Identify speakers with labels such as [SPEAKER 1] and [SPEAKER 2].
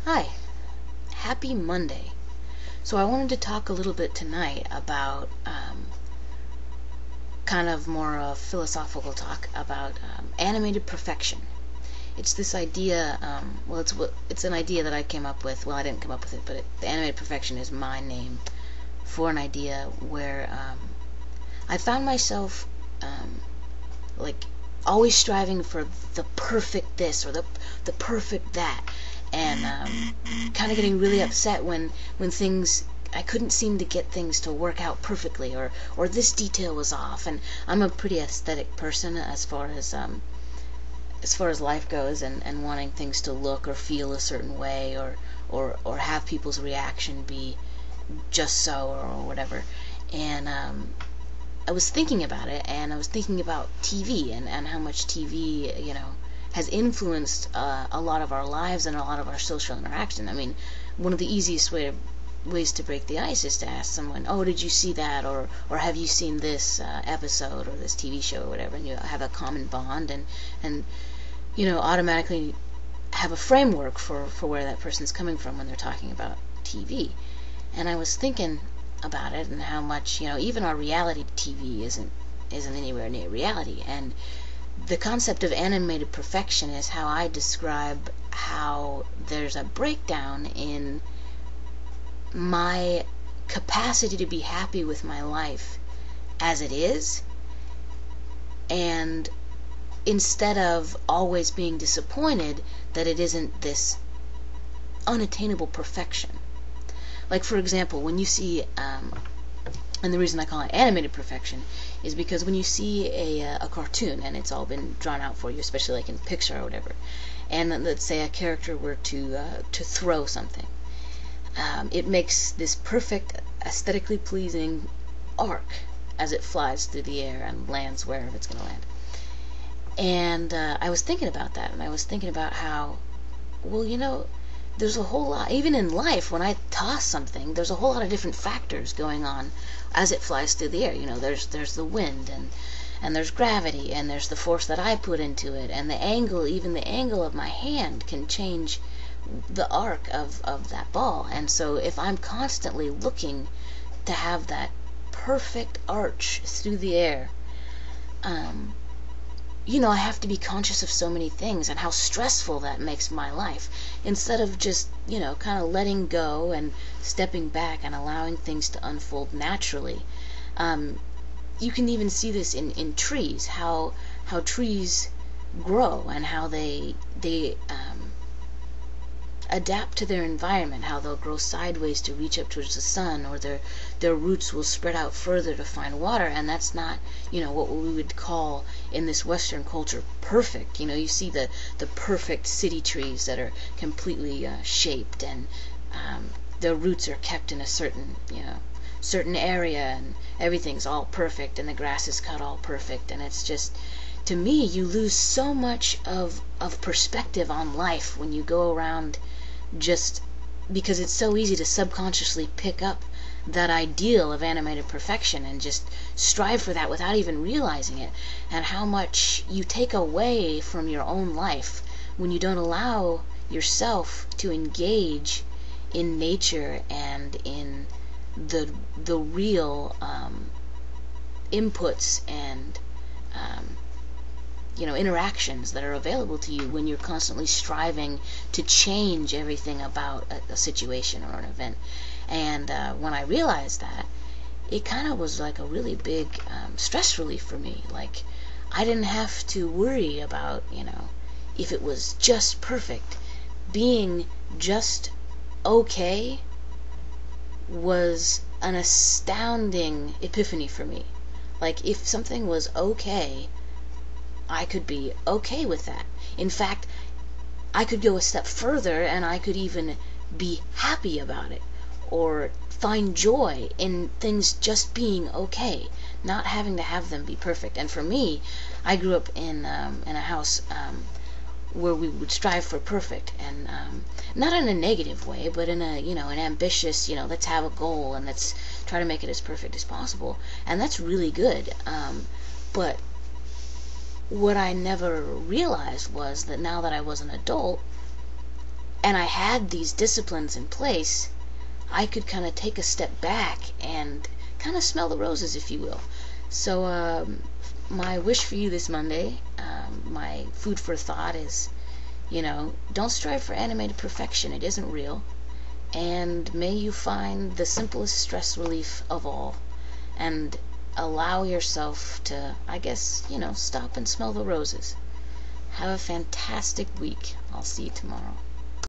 [SPEAKER 1] Hi, happy Monday. So I wanted to talk a little bit tonight about kind of more a philosophical talk about animated perfection. It's this idea, it's an idea that I came up with. Well, I didn't come up with it, but the animated perfection is my name for an idea where I found myself like always striving for the perfect this or the perfect that, and kind of getting really upset when things I couldn't seem to get things to work out perfectly, or this detail was off. And I'm a pretty aesthetic person as far as life goes, and wanting things to look or feel a certain way, or have people's reaction be just so, or whatever. And I was thinking about it, and I was thinking about TV and how much TV, has influenced a lot of our lives and a lot of our social interaction. I mean, one of the easiest ways to break the ice is to ask someone, "Oh, did you see that?" or "Have you seen this episode or this TV show or whatever?" And you have a common bond, and automatically have a framework for where that person's coming from when they're talking about TV. And I was thinking about it and how much even our reality TV isn't anywhere near reality. And the concept of animated perfection is how I describe how there's a breakdown in my capacity to be happy with my life as it is, and instead of always being disappointed that it isn't this unattainable perfection. Like, for example, when you see, and the reason I call it animated perfection is because when you see a cartoon and it's all been drawn out for you, especially like in Pixar or whatever, and let's say a character were to throw something, it makes this perfect, aesthetically pleasing arc as it flies through the air and lands wherever it's going to land. And I was thinking about that, and I was thinking about how, there's a whole lot, even in life, when I toss something, there's a whole lot of different factors going on as it flies through the air. There's the wind, and there's gravity, and there's the force that I put into it, and the angle, even the angle of my hand can change the arc of that ball. And so if I'm constantly looking to have that perfect arch through the air, I have to be conscious of so many things and how stressful that makes my life, instead of just, kind of letting go and stepping back and allowing things to unfold naturally. You can even see this in trees, how trees grow and how they adapt to their environment, how they'll grow sideways to reach up towards the sun, or their roots will spread out further to find water. And that's not what we would call in this Western culture perfect. You see the perfect city trees that are completely shaped, and their roots are kept in a certain area, and everything's all perfect, and the grass is cut all perfect. And it's just, to me, you lose so much of perspective on life when you go around just because it's so easy to subconsciously pick up that ideal of animated perfection and just strive for that without even realizing it, and how much you take away from your own life when you don't allow yourself to engage in nature and in the real inputs and interactions that are available to you when you're constantly striving to change everything about a situation or an event. And when I realized that, it kind of was like a really big stress relief for me. Like, I didn't have to worry about, if it was just perfect. Being just okay was an astounding epiphany for me. Like, if something was okay, I could be okay with that. In fact, I could go a step further, and I could even be happy about it, or find joy in things just being okay, not having to have them be perfect. And for me, I grew up in a house where we would strive for perfect, and not in a negative way, but in an ambitious, let's have a goal and let's try to make it as perfect as possible. And that's really good. But what I never realized was that now that I was an adult, and I had these disciplines in place, I could kind of take a step back and kind of smell the roses, if you will. So my wish for you this Monday, my food for thought is, don't strive for animated perfection. It isn't real. And may you find the simplest stress relief of all, and allow yourself to, I guess, stop and smell the roses. Have a fantastic week. I'll see you tomorrow.